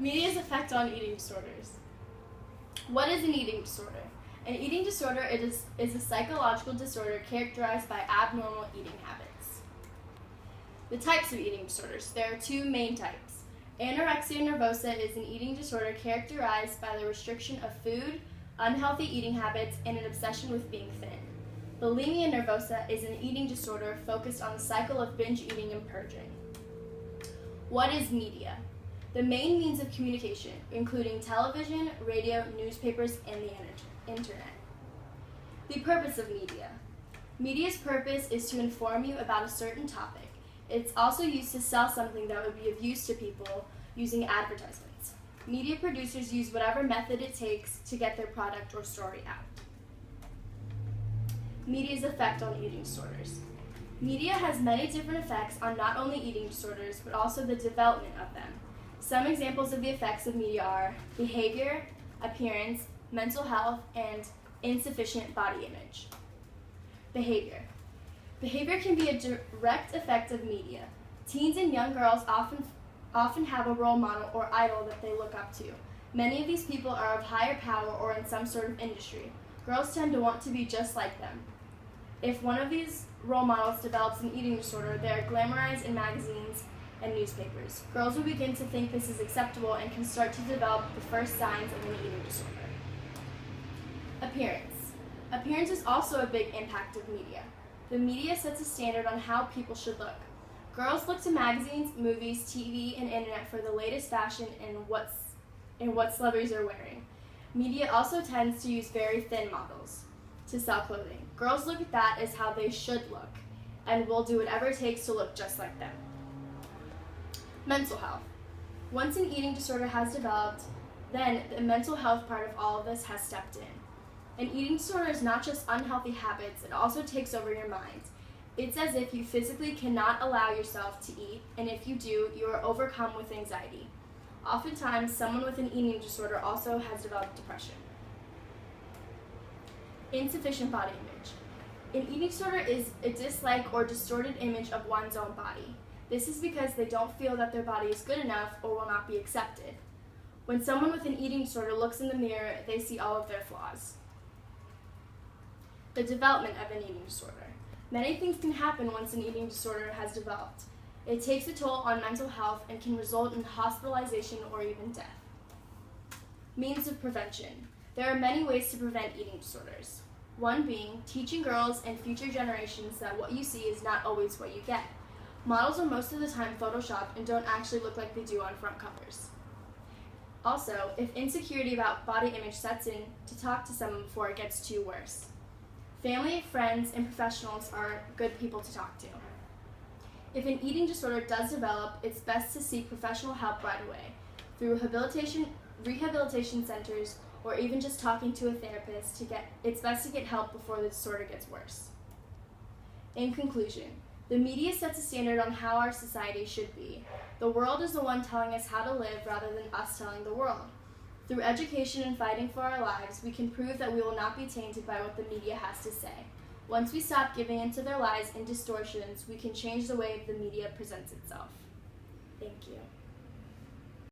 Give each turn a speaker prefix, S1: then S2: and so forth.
S1: Media's effect on eating disorders. What is an eating disorder? An eating disorder is a psychological disorder characterized by abnormal eating habits. The types of eating disorders. There are two main types. Anorexia nervosa is an eating disorder characterized by the restriction of food, unhealthy eating habits, and an obsession with being thin. Bulimia nervosa is an eating disorder focused on the cycle of binge eating and purging. What is media? The main means of communication, including television, radio, newspapers, and the internet. The purpose of media. Media's purpose is to inform you about a certain topic. It's also used to sell something that would be of use to people using advertisements. Media producers use whatever method it takes to get their product or story out. Media's effect on eating disorders. Media has many different effects on not only eating disorders, but also the development of them. Some examples of the effects of media are behavior, appearance, mental health, and insufficient body image. Behavior. Behavior can be a direct effect of media. Teens and young girls often have a role model or idol that they look up to. Many of these people are of higher power or in some sort of industry. Girls tend to want to be just like them. If one of these role models develops an eating disorder, they are glamorized in magazines and newspapers. Girls will begin to think this is acceptable and can start to develop the first signs of an eating disorder. Appearance. Appearance is also a big impact of media. The media sets a standard on how people should look. Girls look to magazines, movies, TV, and internet for the latest fashion and what celebrities are wearing. Media also tends to use very thin models to sell clothing. Girls look at that as how they should look and will do whatever it takes to look just like them. Mental health. Once an eating disorder has developed, then the mental health part of all of this has stepped in. An eating disorder is not just unhealthy habits, it also takes over your mind. It's as if you physically cannot allow yourself to eat, and if you do, you are overcome with anxiety. Oftentimes, someone with an eating disorder also has developed depression. Insufficient body image. An eating disorder is a dislike or distorted image of one's own body. This is because they don't feel that their body is good enough or will not be accepted. When someone with an eating disorder looks in the mirror, they see all of their flaws. The development of an eating disorder. Many things can happen once an eating disorder has developed. It takes a toll on mental health and can result in hospitalization or even death. Means of prevention. There are many ways to prevent eating disorders. One being teaching girls and future generations that what you see is not always what you get. Models are most of the time photoshopped and don't actually look like they do on front covers. Also, if insecurity about body image sets in, to talk to someone before it gets too worse. Family, friends, and professionals are good people to talk to. If an eating disorder does develop, it's best to seek professional help right away, through rehabilitation centers, or even just talking to a therapist. It's best to get help before the disorder gets worse. In conclusion, the media sets a standard on how our society should be. The world is the one telling us how to live rather than us telling the world. Through education and fighting for our lives, we can prove that we will not be tainted by what the media has to say. Once we stop giving in to their lies and distortions, we can change the way the media presents itself. Thank you.